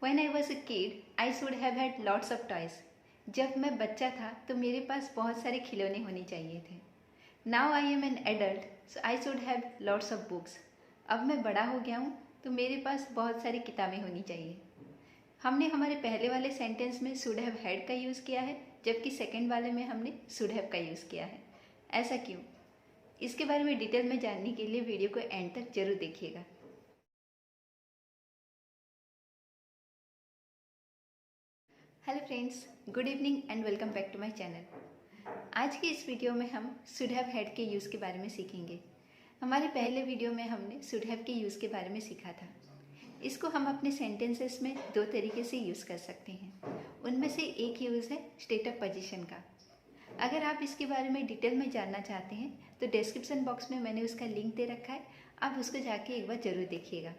When I was a kid, I should have had lots of toys. जब मैं बच्चा था तो मेरे पास बहुत सारे खिलौने होने चाहिए थे. Now I am an adult, so I should have lots of books. अब मैं बड़ा हो गया हूँ तो मेरे पास बहुत सारी किताबें होनी चाहिए. हमने हमारे पहले वाले सेंटेंस में should have had का यूज़ किया है, जबकि सेकंड वाले में हमने should have का यूज़ किया है. ऐसा क्यों? इसके बारे में डिटेल में जानने के लिए वीडियो को एंड तक जरूर देखिएगा. Hello friends, good evening and welcome back to my channel. आज की इस वीडियो में हम शुड हैव हैड के यूज़ के बारे में सीखेंगे. हमारे पहले वीडियो में हमने शुड हैव के यूज़ के बारे में सीखा था. इसको हम अपने सेंटेंसेस में दो तरीके से यूज़ कर सकते हैं. उनमें से एक यूज़ है स्टेट ऑफ पोजीशन का. अगर आप इसके बारे में डिटेल में जानना चाहते हैं तो डिस्क्रिप्शन बॉक्स में मैंने उसका लिंक दे रखा है, आप उसको जाके एक बार ज़रूर देखिएगा.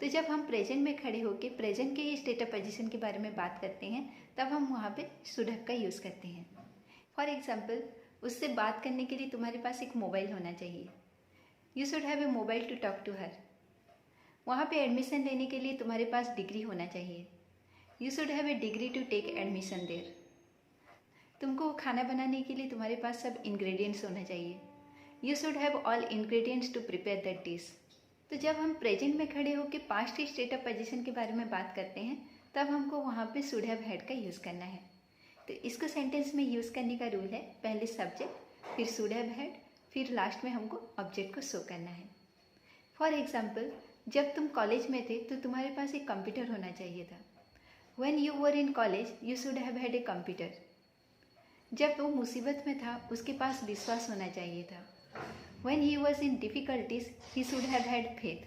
तो जब हम प्रेजेंट में खड़े होकर प्रेजेंट के ही स्टेट ऑफ पोजीशन के बारे में बात करते हैं तब हम वहाँ पे शुड हैव का यूज़ करते हैं. फॉर एग्जाम्पल, उससे बात करने के लिए तुम्हारे पास एक मोबाइल होना चाहिए. You should have a mobile to talk to her. वहाँ पे एडमिशन लेने के लिए तुम्हारे पास डिग्री होना चाहिए. You should have a degree to take admission there. तुमको खाना बनाने के लिए तुम्हारे पास सब इंग्रेडिएंट्स होना चाहिए. You should have all ingredients to prepare that dish. तो जब हम प्रेजेंट में खड़े होकर पास्ट की स्टेट ऑफ पोजीशन के बारे में बात करते हैं तब हमको वहाँ पे शुड हैव हैड का यूज़ करना है. तो इसको सेंटेंस में यूज़ करने का रूल है, पहले सब्जेक्ट, फिर शुड हैव हैड, फिर लास्ट में हमको ऑब्जेक्ट को शो करना है. फॉर एग्जाम्पल, जब तुम कॉलेज में थे तो तुम्हारे पास एक कंप्यूटर होना चाहिए था. When you were in college you should have had a computer. जब वो मुसीबत में था उसके पास विश्वास होना चाहिए था. When he was in difficulties, he should have had faith.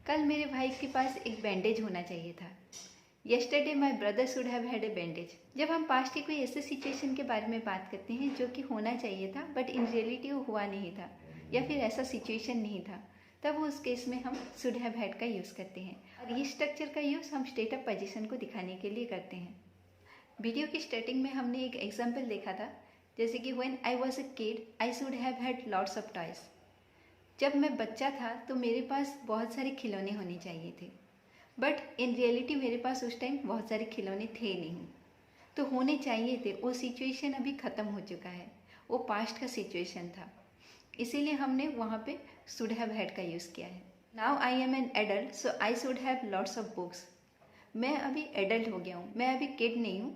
कल मेरे भाई के पास एक बैंडेज होना चाहिए था. Yesterday my brother should have had a bandage. जब हम पास्ट की कोई ऐसे सिचुएशन के बारे में बात करते हैं जो कि होना चाहिए था बट इन रियलिटी वो हुआ नहीं था या फिर ऐसा सिचुएशन नहीं था, तब उस केस में हम should have had का यूज़ करते हैं. और ये स्ट्रक्चर का यूज़ हम स्टेट ऑफ पोजीशन को दिखाने के लिए करते हैं. वीडियो की स्टार्टिंग में हमने एक एग्जाम्पल देखा था, जैसे कि when I was a kid I should have had lots of toys. जब मैं बच्चा था तो मेरे पास बहुत सारे खिलौने होने चाहिए थे, बट इन रियलिटी मेरे पास उस टाइम बहुत सारे खिलौने थे नहीं. तो होने चाहिए थे, वो सिचुएशन अभी ख़त्म हो चुका है, वो पास्ट का सिचुएशन था, इसीलिए हमने वहाँ पे शुड हैव हैड का यूज़ किया है. Now I am an adult so I should have lots of books. मैं अभी एडल्ट हो गया हूँ, मैं अभी किड नहीं हूँ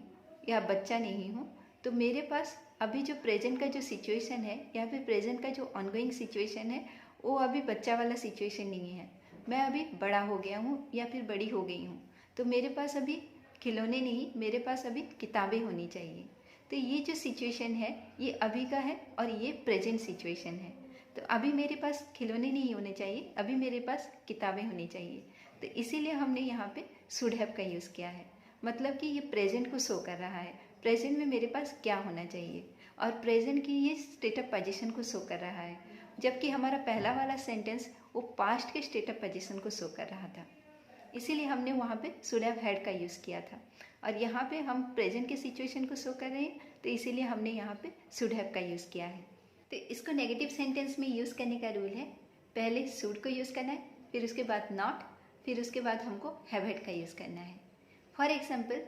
या बच्चा नहीं हूँ, तो मेरे पास अभी जो प्रेजेंट का जो सिचुएशन है या फिर प्रेजेंट का जो ऑनगोइंग सिचुएशन है वो अभी बच्चा वाला सिचुएशन नहीं है. मैं अभी बड़ा हो गया हूँ या फिर बड़ी हो गई हूँ, तो मेरे पास अभी खिलौने नहीं, मेरे पास अभी किताबें होनी चाहिए. तो ये जो सिचुएशन है ये अभी का है और ये प्रेजेंट सिचुएशन है. तो अभी मेरे पास खिलौने नहीं होने चाहिए, अभी मेरे पास किताबें होनी चाहिए. तो इसीलिए हमने यहाँ पे शुड हैव का यूज़ किया है. मतलब कि ये प्रेजेंट को शो कर रहा है, प्रेजेंट में मेरे पास क्या होना चाहिए, और प्रेजेंट की ये स्टेट ऑफ पोजीशन को शो कर रहा है. जबकि हमारा पहला वाला सेंटेंस वो पास्ट के स्टेट ऑफ पोजीशन को शो कर रहा था, इसीलिए हमने वहाँ पे शुड हैव हैड का यूज़ किया था. और यहाँ पे हम प्रेजेंट के सिचुएशन को शो कर रहे हैं तो इसीलिए हमने यहाँ पे शुड हैव का यूज़ किया है. तो इसको नेगेटिव सेंटेंस में यूज़ करने का रूल है, पहले शुड को यूज़ करना है, फिर उसके बाद नॉट, फिर उसके बाद हमको हैव हैड का यूज़ करना है. फॉर एग्जाम्पल,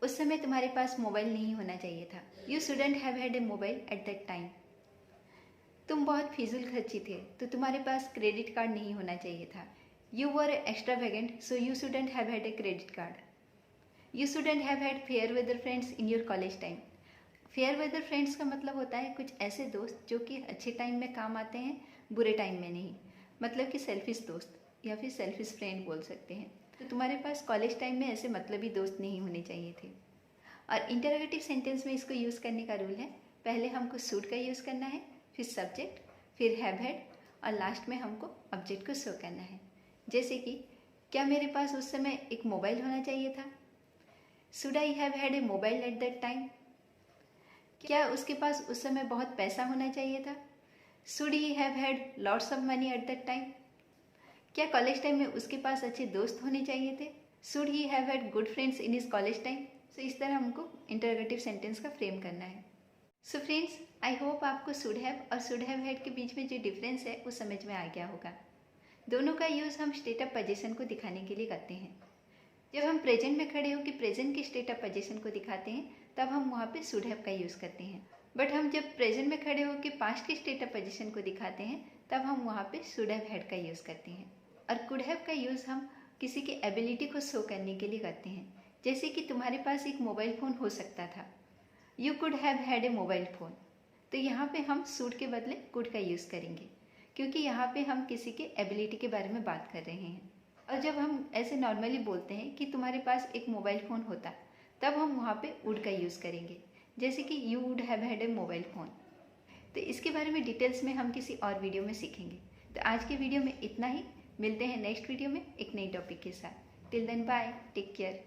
उस समय तुम्हारे पास मोबाइल नहीं होना चाहिए था. You shouldn't have had A mobile eight that time. तुम बहुत फिजूल खर्ची थे तो तुम्हारे पास क्रेडिट कार्ड नहीं होना चाहिए था. You were extravagant so you shouldn't have had a credit card. You shouldn't have had fair weather friends in your college time. Fair weather friends का मतलब होता है कुछ ऐसे दोस्त जो कि अच्छे टाइम में काम आते हैं, बुरे टाइम में नहीं. मतलब कि सेल्फिश दोस्त या फिर सेल्फिश फ्रेंड बोल सकते हैं. तो तुम्हारे पास कॉलेज टाइम में ऐसे मतलबी दोस्त नहीं होने चाहिए थे. और इंटरोगेटिव सेंटेंस में इसको यूज़ करने का रूल है, पहले हमको शुड का यूज़ करना है, फिर सब्जेक्ट, फिर हैव हैड और लास्ट में हमको ऑब्जेक्ट को शो करना है. जैसे कि क्या मेरे पास उस समय एक मोबाइल होना चाहिए था. Should I have had A mobile eight that time. क्या उसके पास उस समय बहुत पैसा होना चाहिए था. Should he have had lots of money at that time. क्या कॉलेज टाइम में उसके पास अच्छे दोस्त होने चाहिए थे. Should he have had good friends in his college time. So इस तरह हमको इंटरोगेटिव सेंटेंस का फ्रेम करना है. सो फ्रेंड्स, आई होप आपको शुड हैव और शुड हैव हैड के बीच में जो डिफरेंस है वो समझ में आ गया होगा. दोनों का यूज़ हम स्टेट ऑफ पोजीशन को दिखाने के लिए करते हैं. जब हम प्रेजेंट में खड़े होकर प्रेजेंट की स्टेट ऑफ पोजीशन को दिखाते हैं तब हम वहाँ पे शुड हैव का यूज़ करते हैं। बट हम जब प्रेजेंट में खड़े होकर पास्ट की स्टेट ऑफ पोजीशन को दिखाते हैं तब हम वहाँ पे शुड हैव हैड का यूज़ करते हैं। और कुड हैव का यूज़ हम किसी की एबिलिटी को शो करने के लिए करते हैं। जैसे कि तुम्हारे पास एक मोबाइल फ़ोन हो सकता था, you could have had A mobile phone, तो यहाँ पे हम शुड के बदले कुड का यूज़ करेंगे क्योंकि यहाँ पे हम किसी के एबिलिटी के बारे में बात कर रहे हैं। और जब हम ऐसे नॉर्मली बोलते हैं कि तुम्हारे पास एक मोबाइल फ़ोन होता, तब हम वहाँ पे वुड का यूज़ करेंगे, जैसे कि you would have had A mobile phone. तो इसके बारे में डिटेल्स में हम किसी और वीडियो में सीखेंगे। तो आज के वीडियो में इतना ही। मिलते हैं नेक्स्ट वीडियो में एक नई टॉपिक के साथ। Till then bye, take care.